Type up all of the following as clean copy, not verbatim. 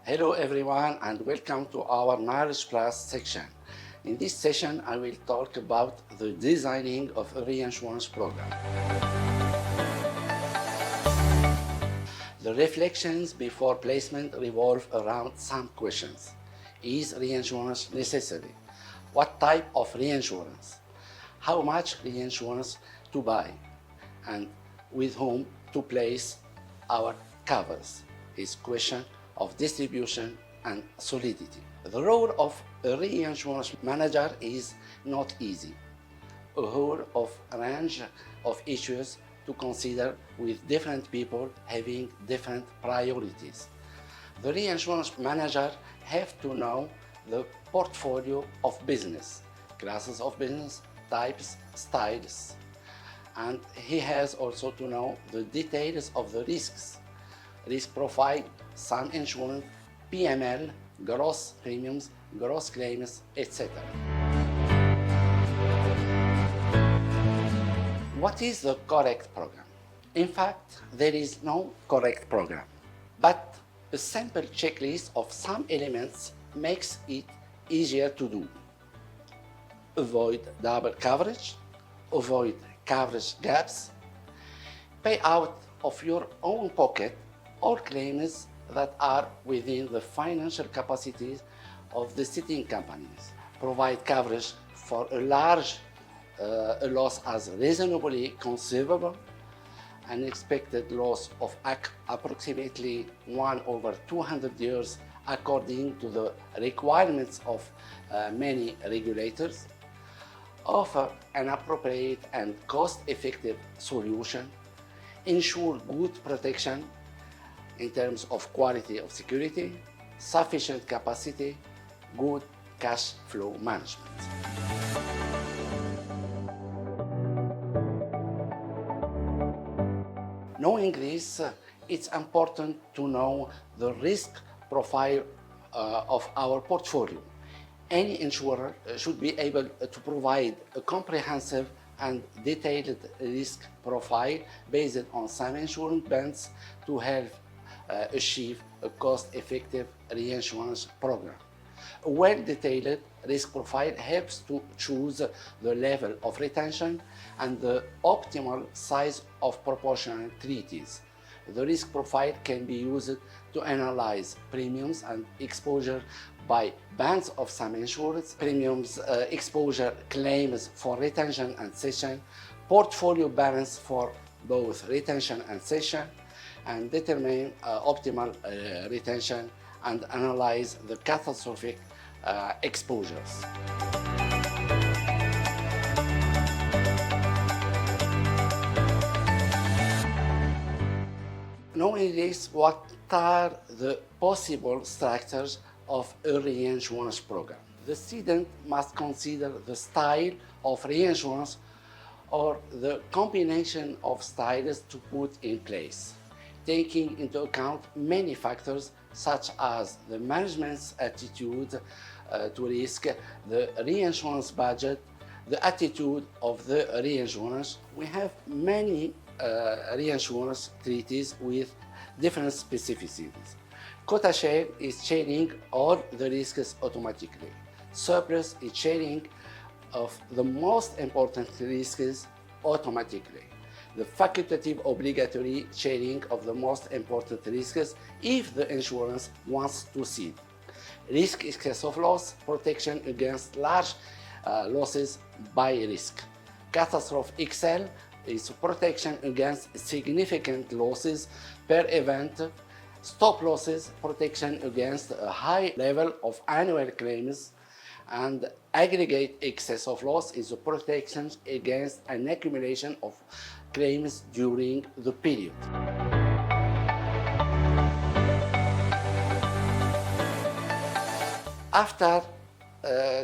Hello everyone and welcome to our Knowledge Plus section. In this session, I will talk about the designing of a reinsurance program. The reflections before placement revolve around some questions. Is reinsurance necessary? What type of reinsurance? How much reinsurance to buy? And with whom to place our covers? Is question of distribution and solidity. The role of a reinsurance manager is not easy. A whole of range of issues to consider with different people having different priorities. The reinsurance manager have to know the portfolio of business, classes of business, types, styles. And he has also to know the details of the risks, risk profile, sum insurance, PML, gross premiums, gross claims, etc. What is the correct program? In fact, there is no correct program, but a simple checklist of some elements makes it easier to do. Avoid double coverage, avoid coverage gaps, pay out of your own pocket all claims that are within the financial capacities of the ceding companies. Provide coverage for a large loss as reasonably conceivable. An expected loss of approximately 1/200 years according to the requirements of many regulators. Offer an appropriate and cost-effective solution. Ensure good protection in terms of quality of security, sufficient capacity, good cash flow management. Knowing this, it's important to know the risk profile of our portfolio. Any insurer should be able to provide a comprehensive and detailed risk profile based on some insurance bands to help achieve a cost-effective reinsurance program. A well-detailed risk profile helps to choose the level of retention and the optimal size of proportional treaties. The risk profile can be used to analyze premiums and exposure by bands of some insureds, premiums, exposure claims for retention and cession, portfolio balance for both retention and cession, and determine optimal retention and analyze the catastrophic exposures. Knowing this, what are the possible structures of a reinsurance program? The cedent must consider the style of reinsurance or the combination of styles to put in place, taking into account many factors such as the management's attitude to risk, the reinsurance budget, the attitude of the reinsurers. We have many reinsurance treaties with different specificities. Quota share is sharing all the risks automatically. Surplus is sharing of the most important risks automatically. The facultative obligatory sharing of the most important risks if the insurance wants to cede. Risk excess of loss, protection against large losses by risk. Catastrophe XL is protection against significant losses per event. Stop losses, protection against a high level of annual claims. And aggregate excess of loss is a protection against an accumulation of claims during the period. After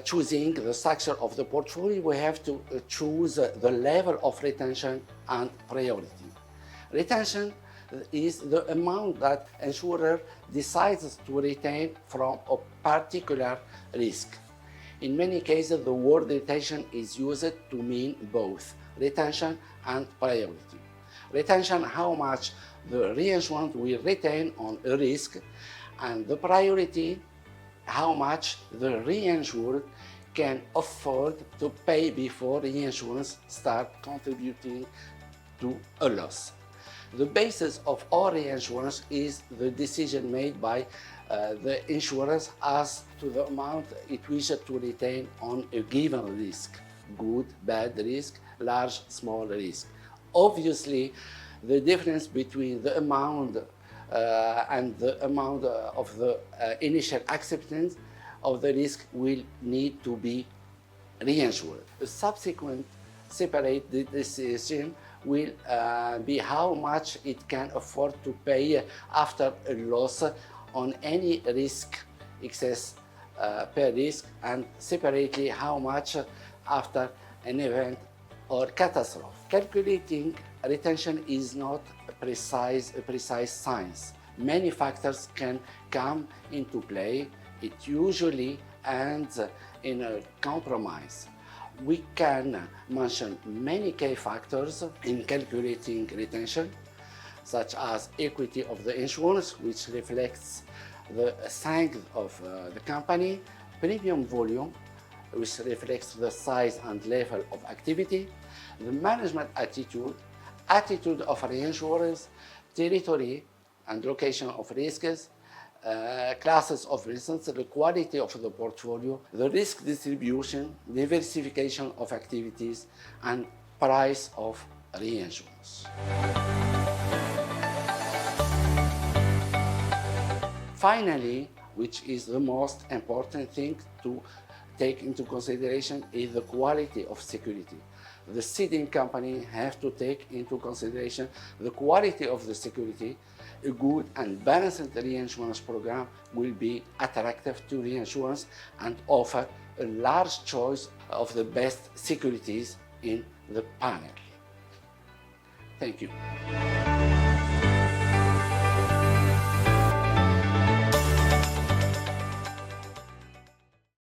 choosing the structure of the portfolio, we have to choose the level of retention and priority. Retention is the amount that insurer decides to retain from a particular risk. In many cases, the word retention is used to mean both retention and priority. retention, how much the reinsurance will retain on a risk, and the priority, how much the reinsured can afford to pay before reinsurance start contributing to a loss. The basis of all reinsurance is the decision made by the insurers as to the amount it wishes to retain on a given risk: good, bad risk, large, small risk. Obviously, the difference between the amount and the amount of the initial acceptance of the risk will need to be reinsured. A subsequent separate decision will be how much it can afford to pay after a loss on any risk excess per risk, and separately how much after an event or catastrophe. Calculating retention is not a precise science. Many factors can come into play. It usually ends in a compromise. We can mention many key factors in calculating retention, such as equity of the insurance, which reflects the strength of the company, premium volume, which reflects the size and level of activity, the management attitude of reinsurers, territory and location of risks, classes of risks, the quality of the portfolio, the risk distribution, diversification of activities, and price of reinsurance. Finally, which is the most important thing to take into consideration, is the quality of security. The ceding company has to take into consideration the quality of the security. A good and balanced reinsurance program will be attractive to reinsurance and offer a large choice of the best securities in the panel. Thank you.